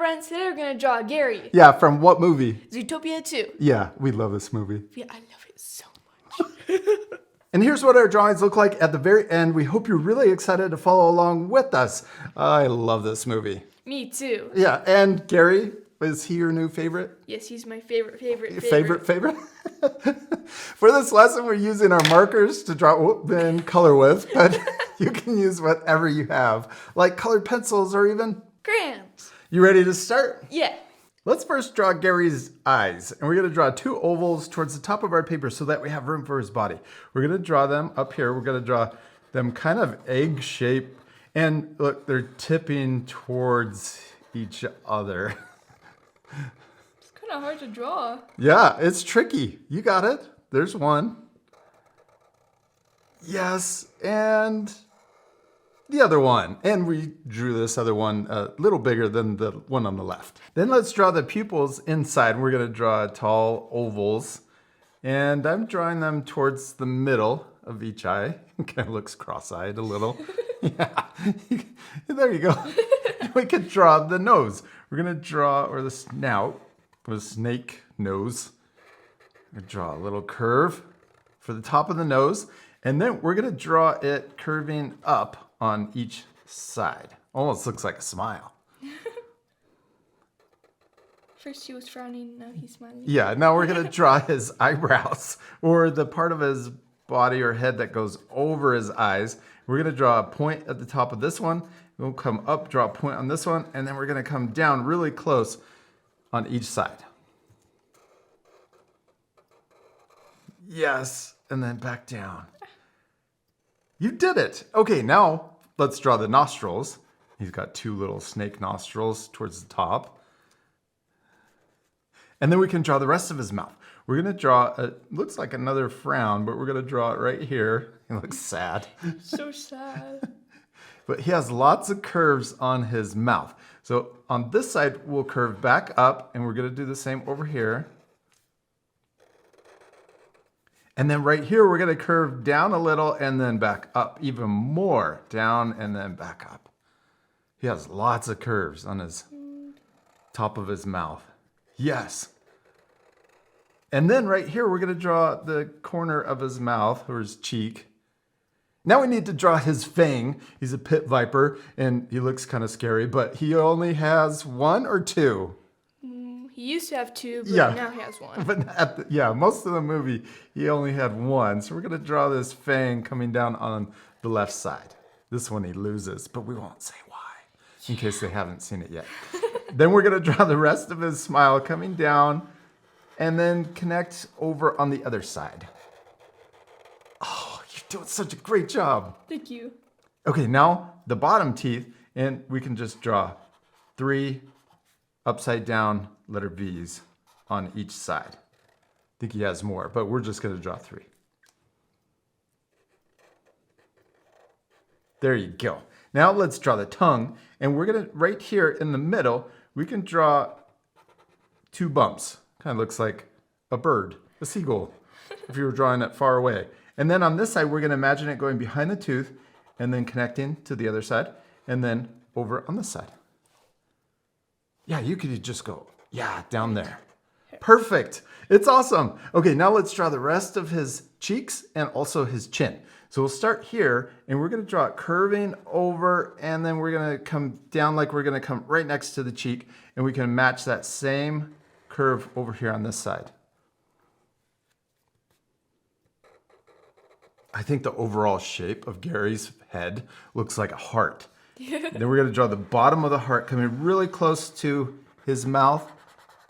friends. Today we're going to draw Gary. Yeah, from what movie? Zootopia 2. Yeah, we love this movie. Yeah, I love it so much. And here's what our drawings look like at the very end. We hope you're really excited to follow along with us. I love this movie. Me too. Yeah, and Gary, is he your new favorite? Yes, he's my favorite. Favorite? For this lesson, we're using our markers to draw and color with, but you can use whatever you have, like colored pencils or even crayons. You ready to start? Yeah. Let's first draw Gary's eyes, and we're going to draw 2 ovals towards the top of our paper so that we have room for his body. We're going to draw them up here. We're going to draw them kind of egg shape, and look, they're tipping towards each other. It's kind of hard to draw. Yeah, it's tricky. You got it. There's one. Yes, and the other one. And we drew this other one a little bigger than the one on the left. Then let's draw the pupils inside. We're going to draw tall ovals. And I'm drawing them towards the middle of each eye. It kind of looks cross-eyed a little. Yeah, there you go. We could draw the nose. We're going to draw, or the snout, or the snake nose. We're going to draw a little curve for the top of the nose. And then we're going to draw it curving up on each side. Almost looks like a smile. First he was frowning, now he's smiling. Yeah, now we're going to draw his eyebrows, or the part of his body or head that goes over his eyes. We're going to draw a point at the top of this one. We'll come up, draw a point on this one, and then we're going to come down really close on each side. Yes, and then back down. You did it. Okay, now let's draw the nostrils. He's got 2 little snake nostrils towards the top. And then we can draw the rest of his mouth. We're going to draw, looks like another frown, but we're going to draw it right here. He looks sad. So sad. But he has lots of curves on his mouth. So on this side, we'll curve back up, and we're going to do the same over here. And then right here, we're going to curve down a little and then back up even more. Down and then back up. He has lots of curves on his top of his mouth. Yes. And then right here, we're going to draw the corner of his mouth or his cheek. Now we need to draw his fang. He's a pit viper and he looks kind of scary, but he only has 1 or 2. He used to have 2, but Yeah. now he has 1. But most of the movie, he only had 1. So we're going to draw this fang coming down on the left side. This one he loses, but we won't say why, in case they haven't seen it yet. Then we're going to draw the rest of his smile coming down and then connect over on the other side. Oh, you're doing such a great job. Thank you. Okay, now the bottom teeth, and we can just draw 3 upside down letter V's on each side. I think he has more, but we're just going to draw 3. There you go. Now let's draw the tongue, and we're going to, right here in the middle, we can draw 2 bumps. Kind of looks like a bird, a seagull, if you were drawing it far away. And then on this side, we're going to imagine it going behind the tooth and then connecting to the other side, and then over on this side. Yeah, you could just go, yeah, down there. Perfect. It's awesome. Okay, now let's draw the rest of his cheeks and also his chin. So we'll start here, and we're going to draw it curving over, and then we're going to come down like we're going to come right next to the cheek, and we can match that same curve over here on this side. I think the overall shape of Gary's head looks like a heart. Then we're going to draw the bottom of the heart coming really close to his mouth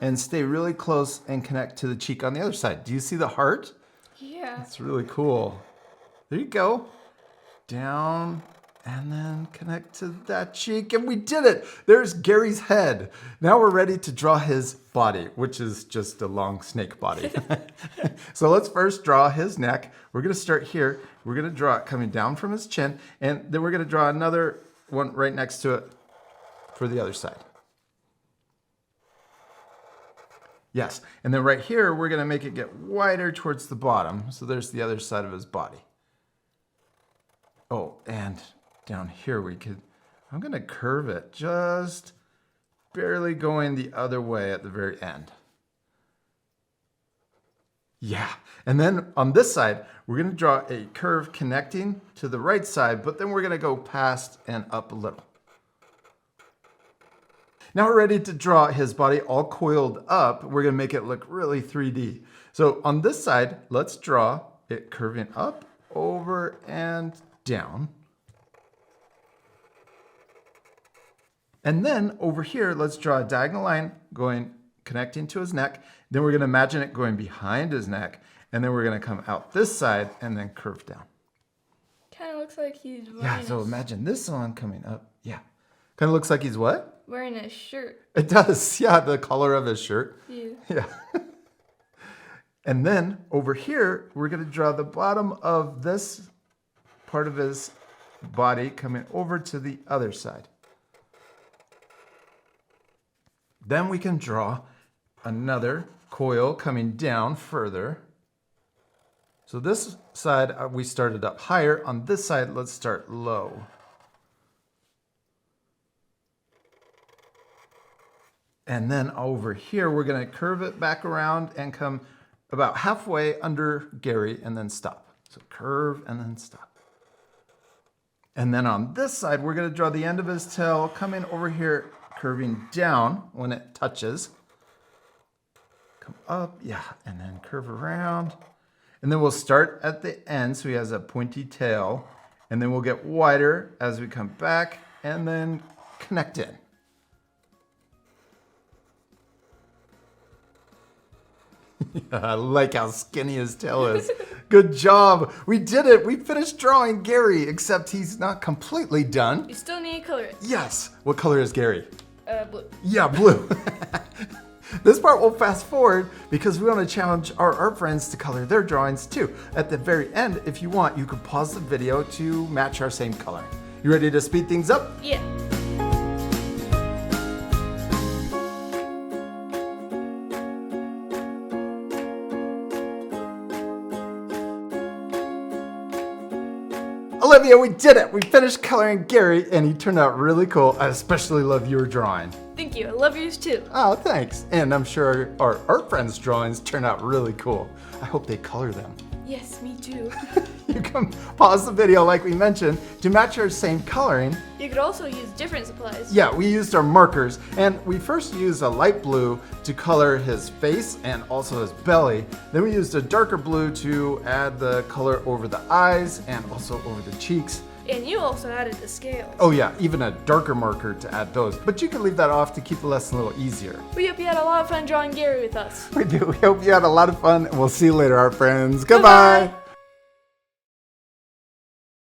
and stay really close and connect to the cheek on the other side. Do you see the heart? Yeah. It's really cool. There you go. Down and then connect to that cheek. And we did it. There's Gary's head. Now we're ready to draw his body, which is just a long snake body. So let's first draw his neck. We're going to start here. We're going to draw it coming down from his chin. And then we're going to draw another one right next to it for the other side. Yes, and then right here, we're going to make it get wider towards the bottom. So there's the other side of his body. Oh, and down here I'm going to curve it just barely going the other way at the very end. Yeah, and then on this side, we're going to draw a curve connecting to the right side, but then we're going to go past and up a little. Now we're ready to draw his body all coiled up. We're going to make it look really 3D. So on this side, let's draw it curving up, over, and down. And then over here, let's draw a diagonal line going connecting to his neck. Then we're going to imagine it going behind his neck. And then we're going to come out this side and then curve down. Kind of looks like he's wearing Yeah, so imagine this one coming up. Yeah. Kind of looks like he's what? wearing a shirt. It does. Yeah, the color of his shirt. Yeah. Yeah. And then over here, we're going to draw the bottom of this part of his body coming over to the other side. Then we can draw another coil coming down further. So this side, we started up higher. On this side, let's start low. And then over here, we're going to curve it back around and come about halfway under Gary and then stop. So curve and then stop. And then on this side, we're going to draw the end of his tail coming over here, curving down when it touches. Come up, yeah, and then curve around. And then we'll start at the end so he has a pointy tail. And then we'll get wider as we come back and then connect in. I like how skinny his tail is. Good job. We did it. We finished drawing Gary, except he's not completely done. You still need to color it. Yes. What color is Gary? Blue. Yeah, blue. This part we'll fast forward because we want to challenge our art friends to color their drawings too. At the very end, if you want, you can pause the video to match our same color. You ready to speed things up? Yeah. Olivia, we did it! We finished coloring Gary and he turned out really cool. I especially love your drawing. Thank you. I love yours too. Oh, thanks. And I'm sure our art friends' drawings turned out really cool. I hope they color them. Yes, me too. You can pause the video like we mentioned to match our same coloring. You could also use different supplies. Yeah, we used our markers and we first used a light blue to color his face and also his belly. Then we used a darker blue to add the color over the eyes and also over the cheeks. And you also added the scales. Oh yeah, even a darker marker to add those. But you can leave that off to keep the lesson a little easier. We hope you had a lot of fun drawing Gary with us. We do. We hope you had a lot of fun and we'll see you later, our friends. Goodbye. Goodbye.